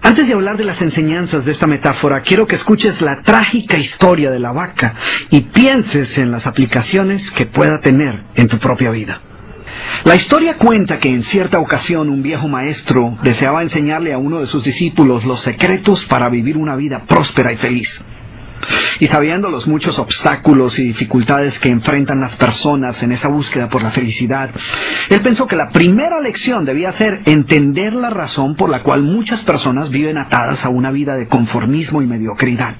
Antes de hablar de las enseñanzas de esta metáfora, quiero que escuches la trágica historia de la vaca y pienses en las aplicaciones que pueda tener en tu propia vida. La historia cuenta que en cierta ocasión un viejo maestro deseaba enseñarle a uno de sus discípulos los secretos para vivir una vida próspera y feliz. Y sabiendo los muchos obstáculos y dificultades que enfrentan las personas en esa búsqueda por la felicidad, él pensó que la primera lección debía ser entender la razón por la cual muchas personas viven atadas a una vida de conformismo y mediocridad.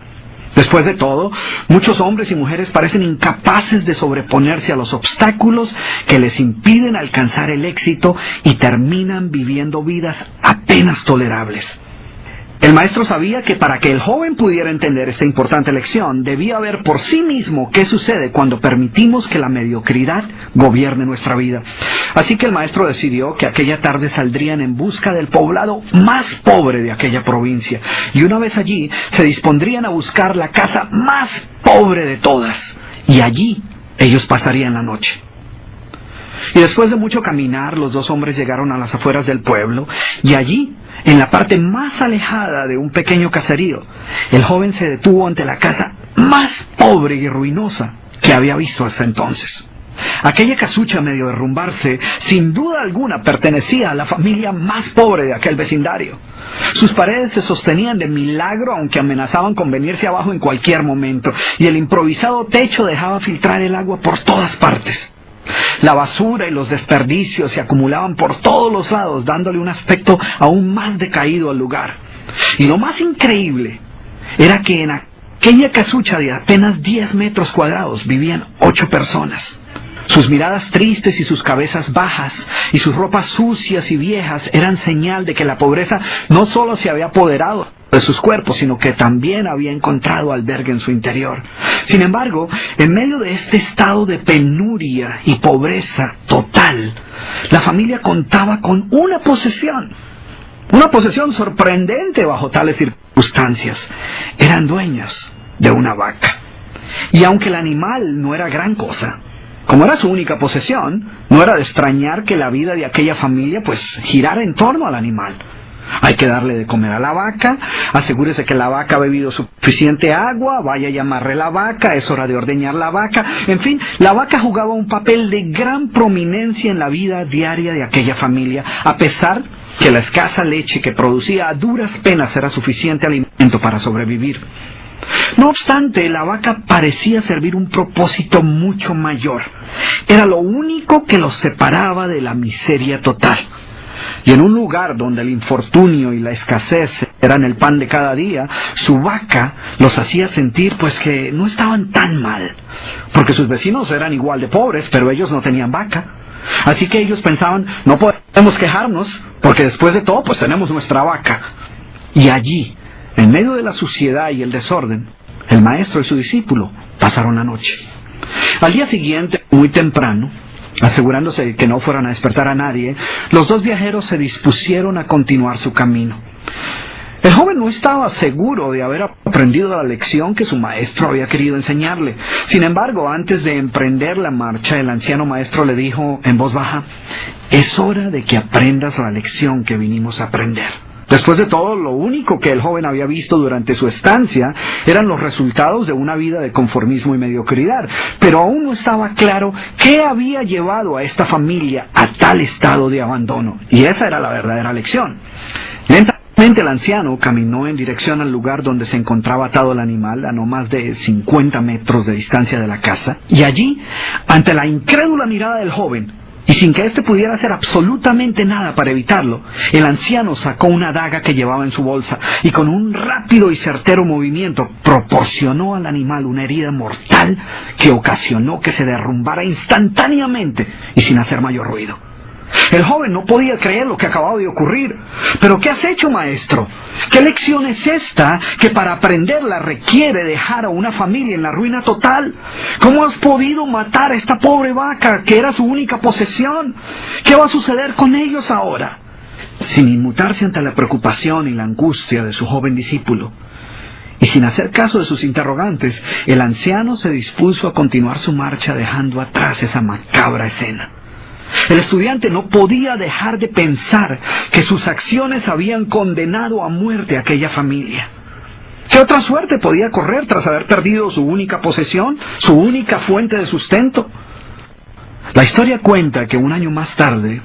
Después de todo, muchos hombres y mujeres parecen incapaces de sobreponerse a los obstáculos que les impiden alcanzar el éxito y terminan viviendo vidas apenas tolerables. El maestro sabía que para que el joven pudiera entender esta importante lección, debía ver por sí mismo qué sucede cuando permitimos que la mediocridad gobierne nuestra vida. Así que el maestro decidió que aquella tarde saldrían en busca del poblado más pobre de aquella provincia, y una vez allí se dispondrían a buscar la casa más pobre de todas, y allí ellos pasarían la noche. Y después de mucho caminar, los dos hombres llegaron a las afueras del pueblo, y allí, en la parte más alejada de un pequeño caserío, el joven se detuvo ante la casa más pobre y ruinosa que había visto hasta entonces. Aquella casucha, medio derrumbarse, sin duda alguna pertenecía a la familia más pobre de aquel vecindario. Sus paredes se sostenían de milagro, aunque amenazaban con venirse abajo en cualquier momento, y el improvisado techo dejaba filtrar el agua por todas partes. La basura y los desperdicios se acumulaban por todos los lados, dándole un aspecto aún más decaído al lugar. Y lo más increíble era que en aquella casucha de apenas 10 metros cuadrados vivían 8 personas. Sus miradas tristes y sus cabezas bajas y sus ropas sucias y viejas eran señal de que la pobreza no solo se había apoderado de sus cuerpos, sino que también había encontrado albergue en su interior. Sin embargo, en medio de este estado de penuria y pobreza total, la familia contaba con una posesión sorprendente bajo tales circunstancias. Eran dueños de una vaca. Y aunque el animal no era gran cosa, como era su única posesión, no era de extrañar que la vida de aquella familia girara en torno al animal. Hay que darle de comer a la vaca, asegúrese que la vaca ha bebido suficiente agua, vaya y amarre la vaca, es hora de ordeñar la vaca. En fin, la vaca jugaba un papel de gran prominencia en la vida diaria de aquella familia, a pesar que la escasa leche que producía a duras penas era suficiente alimento para sobrevivir. No obstante, la vaca parecía servir un propósito mucho mayor. Era lo único que los separaba de la miseria total. Y en un lugar donde el infortunio y la escasez eran el pan de cada día, su vaca los hacía sentir que no estaban tan mal, porque sus vecinos eran igual de pobres, pero ellos no tenían vaca. Así que ellos pensaban, no podemos quejarnos, porque después de todo tenemos nuestra vaca. Y allí, en medio de la suciedad y el desorden, el maestro y su discípulo pasaron la noche. Al día siguiente, muy temprano, asegurándose de que no fueran a despertar a nadie, los dos viajeros se dispusieron a continuar su camino. El joven no estaba seguro de haber aprendido la lección que su maestro había querido enseñarle. Sin embargo, antes de emprender la marcha, el anciano maestro le dijo en voz baja: «Es hora de que aprendas la lección que vinimos a aprender». Después de todo, lo único que el joven había visto durante su estancia eran los resultados de una vida de conformismo y mediocridad, pero aún no estaba claro qué había llevado a esta familia a tal estado de abandono, y esa era la verdadera lección. Lentamente el anciano caminó en dirección al lugar donde se encontraba atado el animal, a no más de 50 metros de distancia de la casa, y allí, ante la incrédula mirada del joven, y sin que éste pudiera hacer absolutamente nada para evitarlo, el anciano sacó una daga que llevaba en su bolsa y con un rápido y certero movimiento proporcionó al animal una herida mortal que ocasionó que se derrumbara instantáneamente y sin hacer mayor ruido. El joven no podía creer lo que acababa de ocurrir. «¿Pero qué has hecho, maestro? ¿Qué lección es esta que para aprenderla requiere dejar a una familia en la ruina total? ¿Cómo has podido matar a esta pobre vaca que era su única posesión? ¿Qué va a suceder con ellos ahora?» Sin inmutarse ante la preocupación y la angustia de su joven discípulo, y sin hacer caso de sus interrogantes, el anciano se dispuso a continuar su marcha dejando atrás esa macabra escena. El estudiante no podía dejar de pensar que sus acciones habían condenado a muerte a aquella familia. ¿Qué otra suerte podía correr tras haber perdido su única posesión, su única fuente de sustento? La historia cuenta que un año más tarde,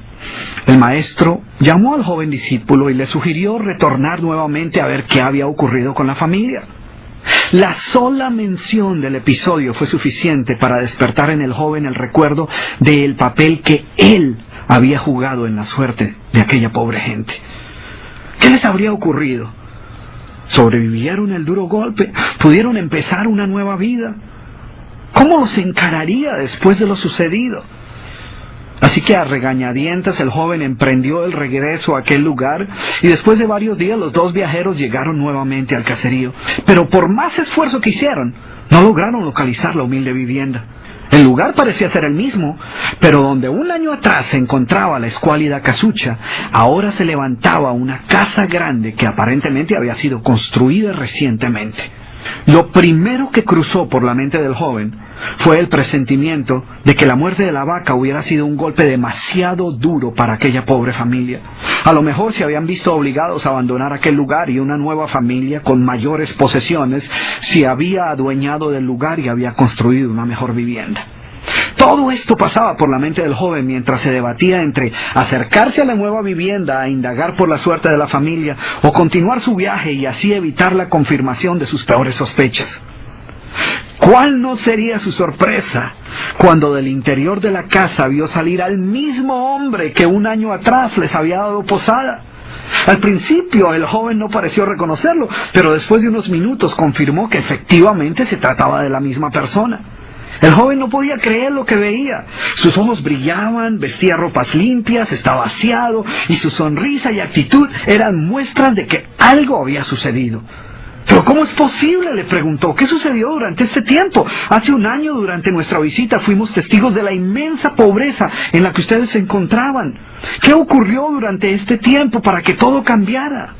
el maestro llamó al joven discípulo y le sugirió retornar nuevamente a ver qué había ocurrido con la familia. La sola mención del episodio fue suficiente para despertar en el joven el recuerdo del papel que él había jugado en la suerte de aquella pobre gente. ¿Qué les habría ocurrido? ¿Sobrevivieron el duro golpe? ¿Pudieron empezar una nueva vida? ¿Cómo los encararía después de lo sucedido? Así que a regañadientes el joven emprendió el regreso a aquel lugar y después de varios días los dos viajeros llegaron nuevamente al caserío. Pero por más esfuerzo que hicieron, no lograron localizar la humilde vivienda. El lugar parecía ser el mismo, pero donde un año atrás se encontraba la escuálida casucha, ahora se levantaba una casa grande que aparentemente había sido construida recientemente. Lo primero que cruzó por la mente del joven fue el presentimiento de que la muerte de la vaca hubiera sido un golpe demasiado duro para aquella pobre familia. A lo mejor se habían visto obligados a abandonar aquel lugar y una nueva familia con mayores posesiones se había adueñado del lugar y había construido una mejor vivienda. Todo esto pasaba por la mente del joven mientras se debatía entre acercarse a la nueva vivienda a indagar por la suerte de la familia o continuar su viaje y así evitar la confirmación de sus peores sospechas. ¿Cuál no sería su sorpresa cuando del interior de la casa vio salir al mismo hombre que un año atrás les había dado posada? Al principio el joven no pareció reconocerlo, pero después de unos minutos confirmó que efectivamente se trataba de la misma persona. El joven no podía creer lo que veía. Sus ojos brillaban, vestía ropas limpias, estaba aseado y su sonrisa y actitud eran muestras de que algo había sucedido. ¿Pero cómo es posible?, le preguntó. ¿Qué sucedió durante este tiempo? Hace un año, durante nuestra visita, fuimos testigos de la inmensa pobreza en la que ustedes se encontraban. ¿Qué ocurrió durante este tiempo para que todo cambiara?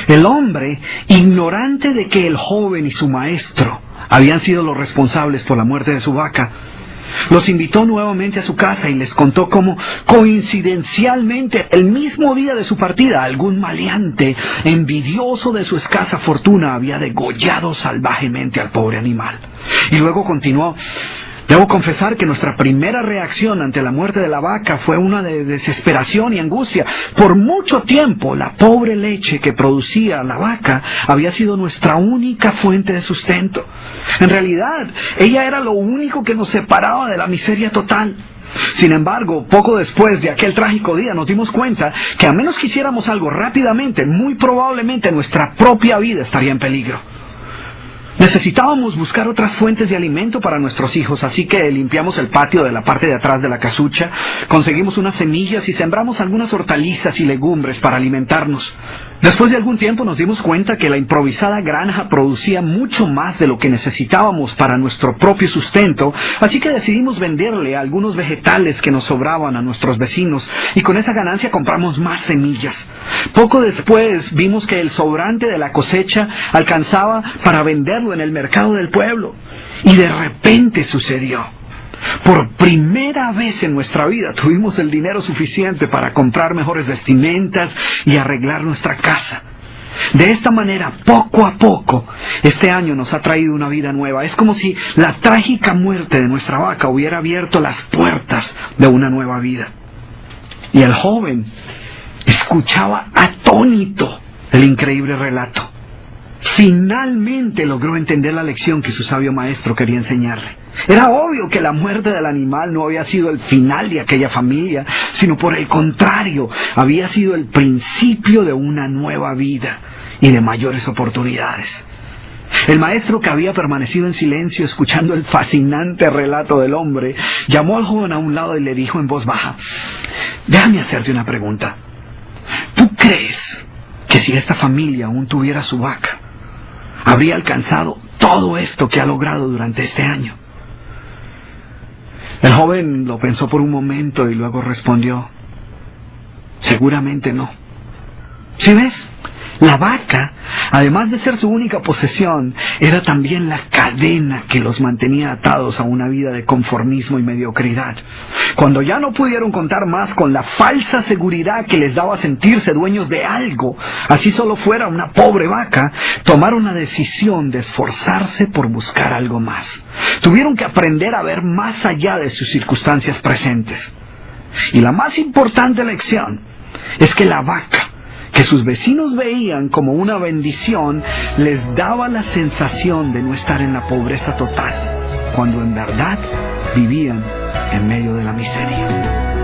El hombre, ignorante de que el joven y su maestro habían sido los responsables por la muerte de su vaca, los invitó nuevamente a su casa y les contó cómo, coincidencialmente, el mismo día de su partida, algún maleante, envidioso de su escasa fortuna, había degollado salvajemente al pobre animal. Y luego continuó: debo confesar que nuestra primera reacción ante la muerte de la vaca fue una de desesperación y angustia. Por mucho tiempo, la pobre leche que producía la vaca había sido nuestra única fuente de sustento. En realidad, ella era lo único que nos separaba de la miseria total. Sin embargo, poco después de aquel trágico día nos dimos cuenta que a menos que hiciéramos algo rápidamente, muy probablemente nuestra propia vida estaría en peligro. Necesitábamos buscar otras fuentes de alimento para nuestros hijos, así que limpiamos el patio de la parte de atrás de la casucha, conseguimos unas semillas y sembramos algunas hortalizas y legumbres para alimentarnos. Después de algún tiempo nos dimos cuenta que la improvisada granja producía mucho más de lo que necesitábamos para nuestro propio sustento, así que decidimos venderle algunos vegetales que nos sobraban a nuestros vecinos y con esa ganancia compramos más semillas. Poco después vimos que el sobrante de la cosecha alcanzaba para venderlo en el mercado del pueblo y de repente sucedió. Por primera vez en nuestra vida tuvimos el dinero suficiente para comprar mejores vestimentas y arreglar nuestra casa. De esta manera, poco a poco, este año nos ha traído una vida nueva. Es como si la trágica muerte de nuestra vaca hubiera abierto las puertas de una nueva vida. Y el joven escuchaba atónito el increíble relato. Finalmente logró entender la lección que su sabio maestro quería enseñarle. Era obvio que la muerte del animal no había sido el final de aquella familia, sino por el contrario, había sido el principio de una nueva vida y de mayores oportunidades. El maestro, que había permanecido en silencio escuchando el fascinante relato del hombre, llamó al joven a un lado y le dijo en voz baja: déjame hacerte una pregunta. ¿Tú crees que si esta familia aún tuviera su vaca, habría alcanzado todo esto que ha logrado durante este año? El joven lo pensó por un momento y luego respondió: seguramente no. ¿Sí ves? La vaca, además de ser su única posesión, era también la casa cadena que los mantenía atados a una vida de conformismo y mediocridad. Cuando ya no pudieron contar más con la falsa seguridad que les daba sentirse dueños de algo, así solo fuera una pobre vaca, tomaron la decisión de esforzarse por buscar algo más. Tuvieron que aprender a ver más allá de sus circunstancias presentes. Y la más importante lección es que la vaca, que sus vecinos veían como una bendición, les daba la sensación de no estar en la pobreza total, cuando en verdad vivían en medio de la miseria.